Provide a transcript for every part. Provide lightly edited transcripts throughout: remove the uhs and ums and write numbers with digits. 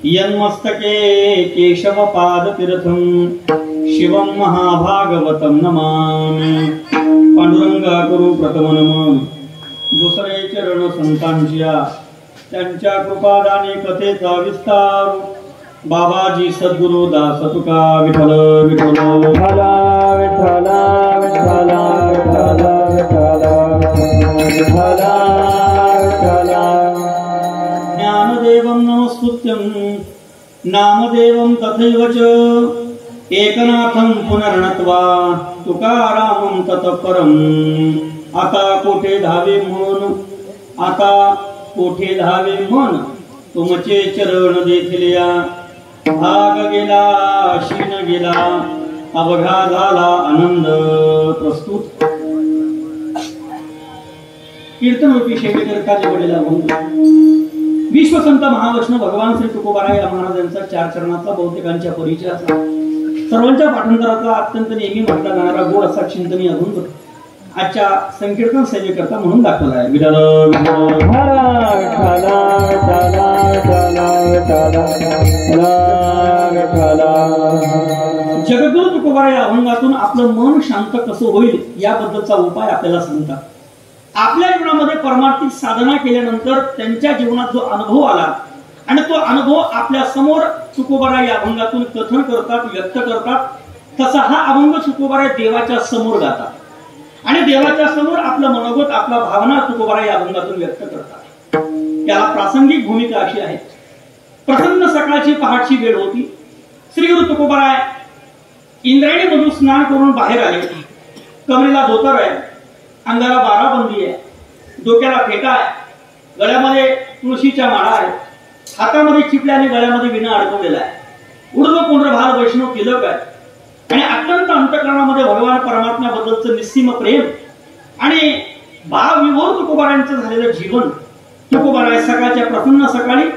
यन्मस्तके केशवपादतीर्थं शिवं महाभागवतं नमामि। पांडुरंगा करू प्रथम नमन दुसरे चरण संतांच्या त्यांच्या कृपादाने कथेचा विस्तार। बाबाजी सद्गुरु दास तुका विठ्ठल विठ्ठल विठ्ठल विठ्ठल विठ्ठल विठ्ठल विठ्ठल विठ्ठल। ज्ञानदेवं नमस्कृत्यं नामदेवं तथैव च एकनाथं पुनर्नत्वा तुकारामं ततः परम्। आता कोठे धावे मन आता कोठे धावे मन तुमचे चरण देखिल्या। भाग गेला शीन गेला अवघा झाला आनंद। प्रस्तुत कीर्तन रूपी शेवेकरकाचे वडील विश्वसंत महावैष्णव भगवान श्री तुकोबाराय महाराजांचा चार चरणाचा बहुतेकांच्या परिचयाचा सर्वांच्या पाठांतराचा अत्यंत नेहमी म्हटला जाणारा गोड असा चिंतनीय अभंग आजच्या संकीर्तन सेवेकरता म्हणून दाखवला आहे। विठ्ठल जगद्गुरु तुकोबाराय या अभंगातून आपलं मन शांत कसं होईल याबद्दलचा उपाय आपल्याला सांगतात। आपल्या जीवनामध्ये परमार्थिक साधना केल्यानंतर त्यांच्या जीवनात जो अनुभव आला आणि तो अनुभव आपल्या समोर तुकोबाराय या अभंगातून कथन करतात व्यक्त करतात। तसा हा अभंग तुकोबाराय देवाच्या समोर गातात आणि देवाच्या समोर आपलं मनोगत आपला भावना तुकोबाराय या अभंगातून व्यक्त करतात। त्याला प्रासंगिक भूमिका अशी आहे। प्रसन्न सकाळची पहाटची वेळ होती। श्री गुरु तुकोबाराय इंद्रायणी मधून स्नान करून बाहेर आले। कमरेला धोतर आहे, अंगाला बाराबंदी आहे, डोक्याला फेटा आहे, गळ्यामध्ये तुळशीच्या माळा आहे, हातामध्ये चिपल्या आणि गळ्यामध्ये विणा अडकवलेला आहे, उर्ध्व पुंड्र भाल वैष्णव तिलक आहे आणि अत्यंत अंतःकरणामध्ये भगवान परमात्म्याबद्दलचं निस्सीम प्रेम आणि भाव विभोर तुकोबारायांचं झालेलं जीवन। तुकोबाराय सकाळच्या प्रसन्न सकाळी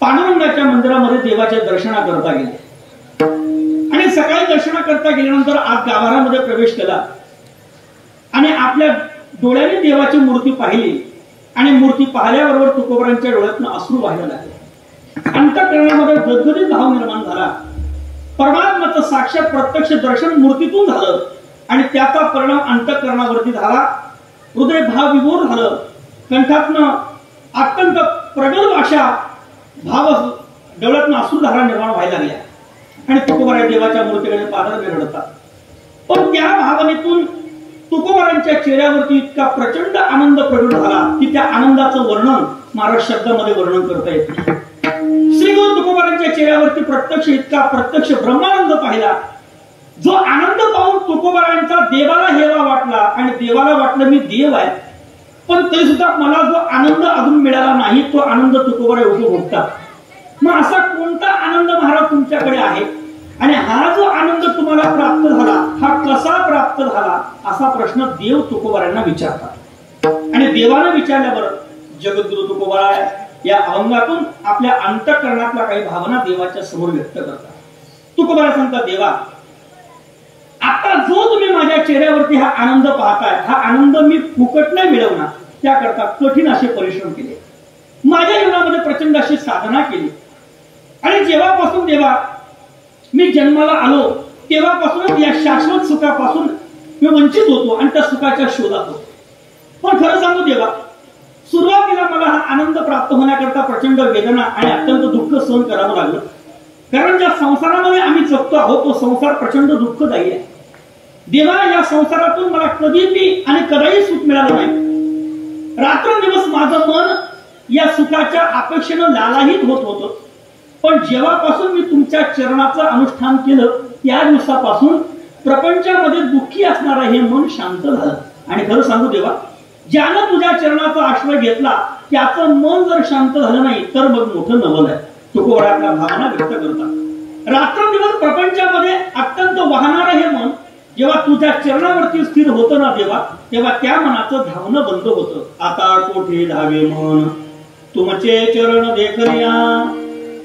पांडुरंगाच्या मंदिरामध्ये देवाच्या दर्शना करता गेले आणि सकाळी दर्शना करता गेल्यानंतर आज गाभाऱ्यामध्ये प्रवेश केला आणि आपल्या डोळ्याने देवाची मूर्ती पाहिली आणि मूर्ती पाहिल्याबरोबर तुकोबारायांच्या डोळ्यातून अश्रू वाहायला लागले। अंतःकरणामध्ये गदगदीत भाव निर्माण झाला। परमात्म्याचं साक्षात प्रत्यक्ष दर्शन मूर्तीतून झालं आणि त्याचा परिणाम अंतःकरणावरती झाला। हृदय भाव विभोर झालं, कंठातनं अत्यंत प्रगल्भ अशा भाव डोळ्यातून अश्रुधारा निर्माण व्हायला लागल्या आणि तुकोबाराय देवाच्या मूर्तीकडे पादळाने रडतात। पण त्या भावनेतून तुकोबारायांच्या चेहऱ्यावरती इतका प्रचंड आनंद प्रगट झाला की त्या आनंदाचं वर्णन महाराज शब्दामध्ये वर्णन करता येत नाही। श्री गुरु तुकोबारायांच्या चेहऱ्यावरती प्रत्यक्ष इतका प्रत्यक्ष ब्रह्मानंद पाहिला जो आनंद पाहून तुकोबारायांचा देवाला हेवा वाटला आणि देवाला वाटलं मी देव आहे पण तरी सुद्धा मला जो आनंद अजून मिळाला नाही तो आनंद तुकोबाराय उपभोगतात। मग असा कोणता आनंद महाराज तुमच्याकडे आहे आणि हा जो आनंद तुम्हाला प्राप्त झाला हा कसा प्राप्त झाला असा प्रश्न देव तुकोबारायांना विचारतात आणि देवाने विचारल्यावर जगद्गुरु तुकोबाराय या अभंगातून आपल्या अंतःकरणातल्या काही भावना देवाच्या समोर व्यक्त करतात। तुकोबाराय सांगतात देवा आता जो तुम्ही माझ्या चेहऱ्यावरती हा आनंद पाहताय हा आनंद मी फुकट नाही मिळवणार त्याकरता कठीण असे परिश्रम केले, माझ्या जीवनामध्ये प्रचंड अशी साधना केली आणि जेव्हापासून देवा मी जन्माला आलो तेव्हापासूनच या शाश्वत सुखापासून मी वंचित होतो आणि त्या सुखाच्या शोधात होतो। पण खरं सांगू देवा सुरुवातीला मला हा आनंद प्राप्त होण्याकरता प्रचंड वेदना आणि अत्यंत दुःख सहन करावं लागलं कारण ज्या संसारामध्ये आम्ही जगतो आहोत तो संसार प्रचंड दुःखदायी आहे। देवा या संसारातून मला कधीही आणि कदाही सुख मिळालं नाही। रात्रंदिवस माझं मन या सुखाच्या अपेक्षेनं लालायित होत होतं पण जेव्हापासून मी तुमच्या चरणाचं अनुष्ठान केलं त्या दिवसापासून प्रपंचामध्ये दुःखी असणारं हे मन शांत झालं। आणि खरं सांगू देवा ज्यानं तुझ्या चरणाचा आश्रय घेतला त्याचं मन जर शांत झालं नाही तर मग मोठं नवल आहे। तुकोबाराय आपल्या भावना व्यक्त करतात। रात्रंदिवस प्रपंचामध्ये अत्यंत वाहणारं हे मन जेव्हा तुझ्या चरणावरती स्थिर होतं ना देवा तेव्हा त्या मनाचं धावणं बंद होतं। आता कोठे धावे मन तुमचे चरण देखलिया।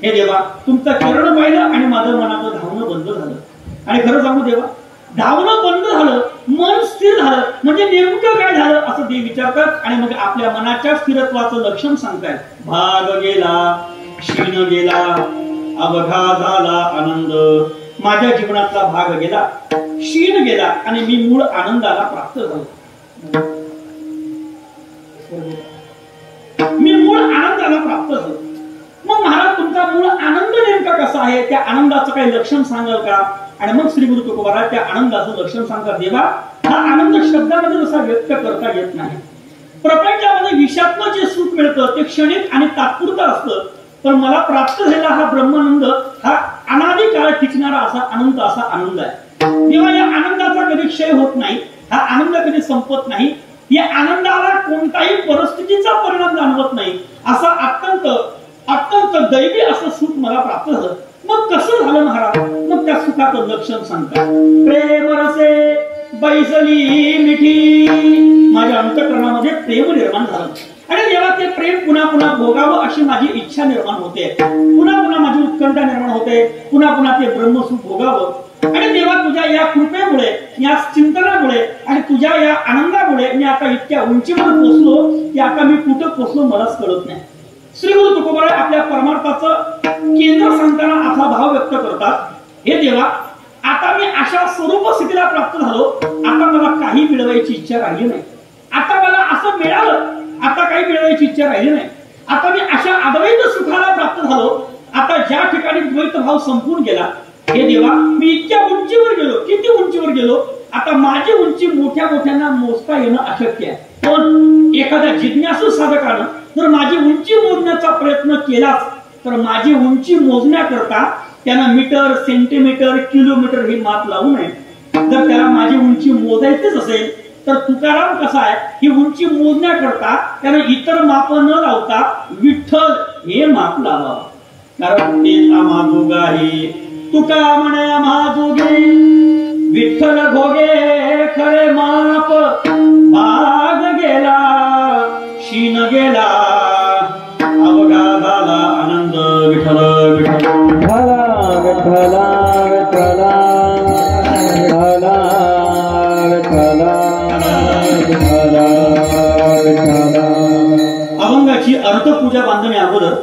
हे देवा तुमचं चरण पाहिलं आणि माझं मनाचं धावणं बंद झालं आणि खरं सांगू देवा धावणं बंद झालं मन स्थिर झालं म्हणजे नेमकं काय झालं असं देव विचारतात आणि मग आपल्या मनाच्या स्थिरत्वाचं लक्षण सांगतायत। भाग गेला क्षीण गेला अवघा झाला आनंद, माझ्या जीवनातला भाग गेला, क्षीण गेला आणि मी मूळ आनंदाला प्राप्त झालो. मी मूळ आनंदाला प्राप्त झालो. मग महाराज तुमचा मूळ आनंद नेमका कसा आहे, त्या आनंदाचं काही लक्षण सांगाल का? आणि मग श्री गुरु तुकोबाराज त्या आनंदाचं लक्षण सांगतात. देवा, हा आनंद शब्दामध्ये जसा व्यक्त करता येत नाही. प्रपंचामध्ये विषयातलं जे सुख मिळतं ते क्षणिक आणि तात्पुरतं असतं, पण मला प्राप्त झालेला हा ब्रह्मानंद हा अनादी काळ टिकणारा असा अनंत असा आनंद आहे. तेव्हा या आनंदाचा कधी क्षय होत नाही, हा आनंद कधी संपत नाही, या आनंदाला कोणताही परिस्थितीचा परिणाम जाणवत नाही, असा अत्यंत अत्यंत दैवी असं सुख मला प्राप्त झालं. मग कसं झालं महाराज? मग त्या सुखाचं लक्षण सांगतात. प्रेम रसे बैसली मिठी, माझ्या अंतःकरणामध्ये प्रेम निर्माण झालं आणि जेव्हा ते प्रेम पुन्हा पुन्हा भोगावं अशी माझी इच्छा निर्माण होते, पुन्हा पुन्हा माझी उत्कंठा निर्माण होते, पुन्हा पुन्हा ते ब्रह्मसुख भोगावं. आणि देवा, तुझ्या या कृपेमुळे, या चिंतनामुळे आणि तुझ्या या आनंदामुळे मी आता इतक्या उंचीवर पोहोचलो की आता मी कुठं पोहोचलो मलाच कळत नाही. श्री गुरु तुकोबाराय आपल्या परमार्थाचं केंद्र सांगताना असा भाव व्यक्त करतात. हे देवा, आता मी अशा स्वरूप स्थितीला प्राप्त झालो, आता मला काही मिळवायची इच्छा राहिली नाही. आता मला असं मिळालं, आता काही मिळवायची इच्छा राहिली नाही. आता मी अशा अद्वैत सुखाला प्राप्त झालो, आता ज्या ठिकाणी द्वैत भाव संपून गेला, हे देवा, मी इतक्या उंचीवर गेलो. किती उंचीवर गेलो? आता माझी उंची मोठ्या मोठ्यांना मोजता येणं अशक्य आहे. पण एखाद्या जिज्ञासू साधकानं जर माझी उंची मोजण्याचा प्रयत्न केलाच तर माझी उंची मोजण्याकरता त्यानं मीटर, सेंटीमीटर, किलोमीटर हे माप लावू नये. जर त्याला माझी उंची मोजायचीच असेल तर तुकाराम कसा आहे, ही उंची मोजण्याकरता त्यानं इतर माप न लावता विठ्ठल हे माप लावावं. कारण तेच आम्हा आहे, तुका म्हणे आम्हा विठ्ठल भोगे खरे माप, भाग गेला क्षीण गेला अवघा झाला आनंद. विठ्ठल विठ्ठल विठ्ठल विठ्ठल अभंगाची अर्थपूजा बांधणे अगोदर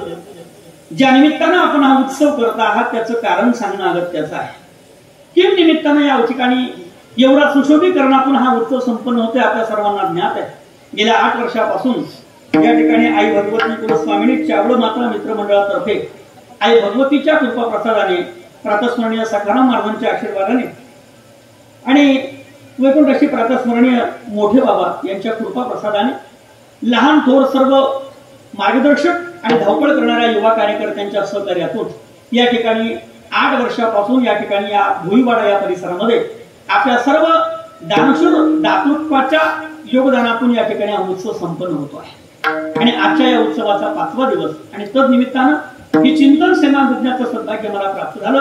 ज्या निमित्तानं आपण हा उत्सव करत आहात त्याचं कारण सांगणं अगत्याचं आहे. किम निमित्तानं या ठिकाणी एवढा सुशोभीकरणातून हा उत्सव संपन्न होतोय आपल्या सर्वांना ज्ञात आहे. गेल्या 8 वर्षापासून या ठिकाणी आई भगवती कुलस्वामिनी चावळ माता मित्रमंडळातर्फे आई भगवतीच्या कृपा प्रसादाने, प्रातस्मरणीय सखाराम महाराजांच्या आशीर्वादाने आणि वैकुंठाशी प्रातस्मरणीय मोठे बाबा यांच्या कृपा प्रसादाने लहान थोर सर्व मार्गदर्शक आणि धावपळ करणाऱ्या युवा कार्यकर्त्यांच्या सहकार्यातून या ठिकाणी 8 वर्षापासून या ठिकाणी या भुईवाडा या परिसरामध्ये आपल्या सर्व दानशूर दातृत्वाच्या योगदानातून या ठिकाणी हा उत्सव संपन्न होतो आहे. आणि आजच्या या उत्सवाचा 5वा दिवस आणि तद निमित्तानं ही चिंतन सेना विज्ञाचं सौभाग्य मला प्राप्त झालं.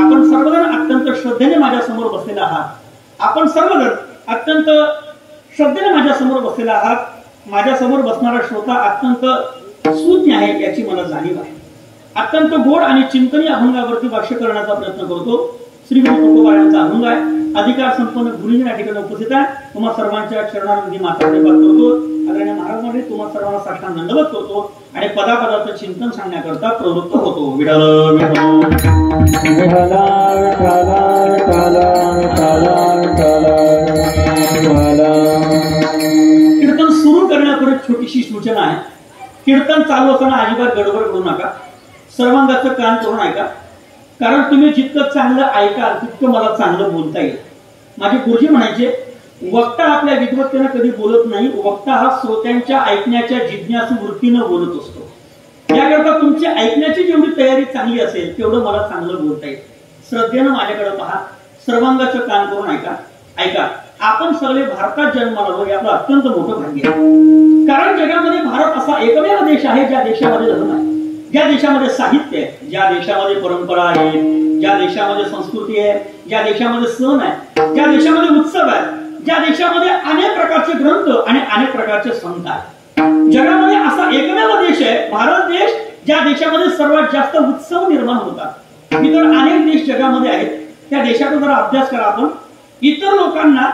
आपण सर्वजण अत्यंत श्रद्धेने माझ्या समोर बसलेले आहात. आपण सर्वजण अत्यंत श्रद्धेने माझ्या समोर बसलेले आहात. माझ्या समोर बसणारा श्रोता अत्यंत सुज्ञ आहे याची मला जाणीव आहे. अत्यंत गोड आणि चिंतनीय अभंगावरती भाष्य करण्याचा प्रयत्न करतो. श्री गुरु तुकोबारायांचा अभंग आहे. अधिकार संपन्न गुरुजी या ठिकाणी उपस्थित आहे. तुम्हा सर्वांच्या चरणांमध्ये माथा धन्यवाद करतो. आदरणीय महाराज मंडळी तुम्हा सर्वांना साष्टांग दंडवत करतो आणि पदापदाचं चिंतन सांगण्याकरता प्रवृत्त होतो. विठ्ठल विठ्ठल विठ्ठल कीर्तन सुरू करण्यापूर्वी छोटीशी सूचना आहे. कीर्तन चालू असताना अजिबात गडबड करू नका. सर्वांगाचं कान करून ऐका. कारण तुम्ही जितकं चांगलं ऐकाल तितकं मला चांगलं बोलता येईल. माझे गुरुजी म्हणायचे, वक्ता आपल्या विद्वत्तेनं कधी बोलत नाही, वक्ता हा श्रोत्यांच्या ऐकण्याच्या जिज्ञासू वृत्तीनं बोलत असतो. याकरता तुमची ऐकण्याची जेवढी तयारी चांगली असेल तेवढं मला चांगलं बोलता येईल. श्रद्धेनं माझ्याकडे पहा, सर्वांगाचं कान करून ऐका. आपण सगळे भारतात जन्माला आलो हे आपलं अत्यंत मोठं भाग्य आहे. कारण जगामध्ये भारत असा एकमेव देश आहे ज्या देशामध्ये धर्म आहे, ज्या देशामध्ये साहित्य आहे, ज्या देशामध्ये परंपरा आहे, ज्या देशामध्ये संस्कृती आहे, ज्या देशामध्ये सण आहे, ज्या देशामध्ये उत्सव आहे, ज्या देशामध्ये अनेक प्रकारचे ग्रंथ आणि अनेक प्रकारचे संत आहेत. जगामध्ये असा एकमेव देश आहे भारत देश ज्या देशामध्ये सर्वात जास्त उत्सव निर्माण होतात. इतर अनेक देश जगामध्ये आहेत, त्या देशाचा जरा अभ्यास करा आपण. इतर लोकांना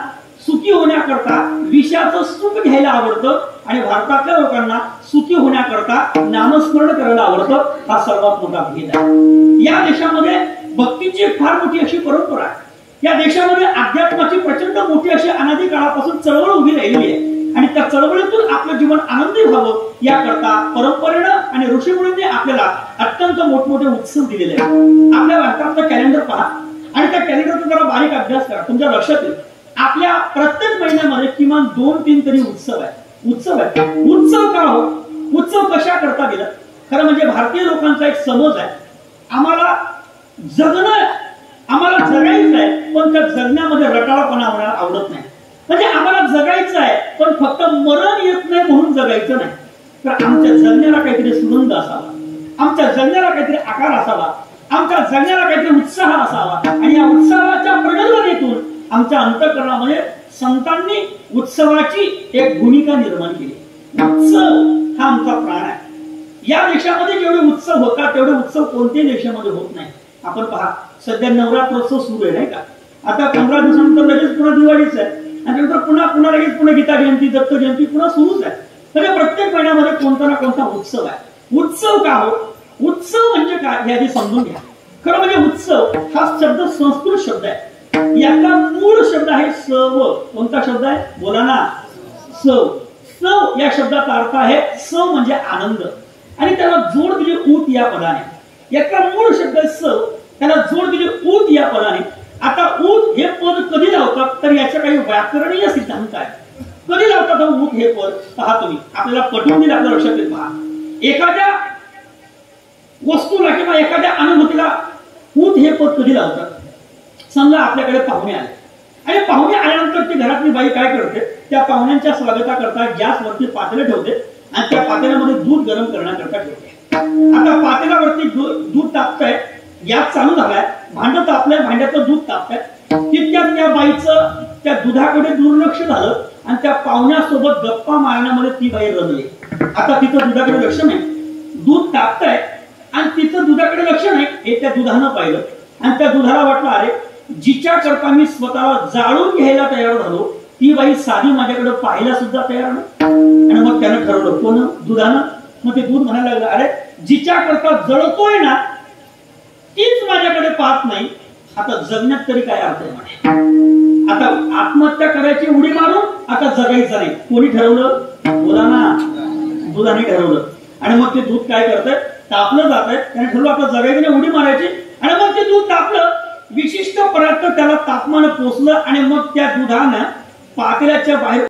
सुखी होण्याकरता विषयाचं सुख घ्यायला आवडतं आणि भारतातल्या लोकांना सुखी होण्याकरता नामस्मरण करायला आवडतं. हा सर्वात मोठा भेद आहे. या देशामध्ये भक्तीची फार मोठी अशी परंपरा आहे. या देशामध्ये अध्यात्माची प्रचंड मोठी अशी अनादी काळापासून चळवळ उभी राहिली आहे आणि त्या चळवळीतून आपलं जीवन आनंदी व्हावं याकरता परंपरेनं आणि ऋषीमुनींनी आपल्याला अत्यंत मोठमोठे उत्सव दिलेले आहेत. आपल्या भारतातलं कॅलेंडर पहा आणि त्या कॅलेंडरचा जरा बारीक अभ्यास करा. तुमच्या लक्षात येईल आपल्या प्रत्येक महिन्यामध्ये किमान 2-3 तरी उत्सव आहे. उत्सव का हो? उत्सव कशा करता गेलं? खरं म्हणजे भारतीय लोकांचा एक समज आहे, आम्हाला जगायचं आहे पण त्या जगण्यामध्ये रटाळपणा आम्हाला आवडत नाही. म्हणजे आम्हाला जगायचं आहे पण फक्त मरण येत नाही म्हणून जगायचं नाही. तर आमच्या जगण्याला काहीतरी सुगंध असावा, आमच्या जगण्याला काहीतरी आकार असावा, आमच्या जगण्याला काहीतरी उत्साह असावा आणि या उत्साहाच्या प्रगल्भतेतून आमच्या अंतःकरणामध्ये संतांनी उत्सवाची एक भूमिका निर्माण केली. उत्सव हा आमचा प्राण आहे. या देशामध्ये जेवढे उत्सव होतात तेवढे उत्सव कोणत्याही देशामध्ये होत नाही. आपण पहा सध्या नवरात्रोत्सव सुरू आहे नाही का? आता 15 दिवसानंतर लगेच पुन्हा दिवाळीच आहे आणि नंतर पुन्हा लगेच पुन्हा गीता जयंती, दत्त जयंती पुन्हा सुरूच आहे. म्हणजे प्रत्येक महिन्यामध्ये कोणता ना कोणता उत्सव आहे. उत्सव का हो? उत्सव म्हणजे काय हे आधी समजून घ्या. खरं म्हणजे उत्सव हा शब्द संस्कृत शब्द आहे. याचा मूळ शब्द आहे सव. कोणता शब्द आहे? बोला ना. सव. सव या शब्दाचा अर्थ आहे स म्हणजे आनंद आणि त्याला जोड दिली ऊत या पदाने. याचा मूळ शब्द आहे सव, त्याला जोड दिली ऊत या पदाने. आता ऊत हे पद कधी लावतात तर याच्या काही व्याकरणीय सिद्धांत आहे. कधी लावतात ऊत हे पद पहा तुम्ही. आपल्याला पटवून दिलं आपल्या लक्षात येईल. पहा एखाद्या वस्तूला किंवा एखाद्या अनुभूतीला ऊत हे पद कधी लावतात? समजा आपल्याकडे पाहुणे आले आणि पाहुणे आल्यानंतर ती घरातली बाई काय करते? त्या पाहुण्यांच्या स्वागताकरता गॅसवरती पातेलं ठेवते आणि त्या पातेल्यामध्ये दूध गरम करण्याकरता ठेवते. आता पातेल्यावरती दूध तापतंय, गॅस चालू झालाय, भांड तापलंय, भांड्यातलं दूध तापतंय. तितक्यात त्या बाईचं त्या दुधाकडे दुर्लक्ष झालं आणि त्या पाहुण्यासोबत गप्पा मारण्यामध्ये ती बाई रमली. आता तिचं दुधाकडे लक्ष नाही, दूध तापतंय आणि तिचं दुधाकडे लक्ष नाही हे त्या दुधानं पाहिलं आणि त्या दुधाला वाटलं अरे जिच्या करता मी स्वतःला जाळून घ्यायला तयार झालो ती बाई साधी माझ्याकडे पाहायला सुद्धा तयार नाही. आणि मग त्यानं ठरवलं, कोण? दुधानं. मग ते दूध म्हणायला लागलं अरे जिच्या करता जळतोय ना तीच माझ्याकडे पाहत नाही, आता जगण्यात तरी काय अर्थ आहे म्हणे. आता आत्महत्या करायची उडी मारून आता जगायचं नाही. कोणी ठरवलं? बोला ना. दुधाने ठरवलं. आणि मग ते दूध काय करतंय? तापलं जात आहे. त्याने ठरवलं आता जगायची नाही, उडी मारायची. आणि मग ते दूध तापलं, विशिष्ट पर्यंत त्याला तापमान पोचलं आणि मग त्या दुधानं पातेल्याच्या बाहेर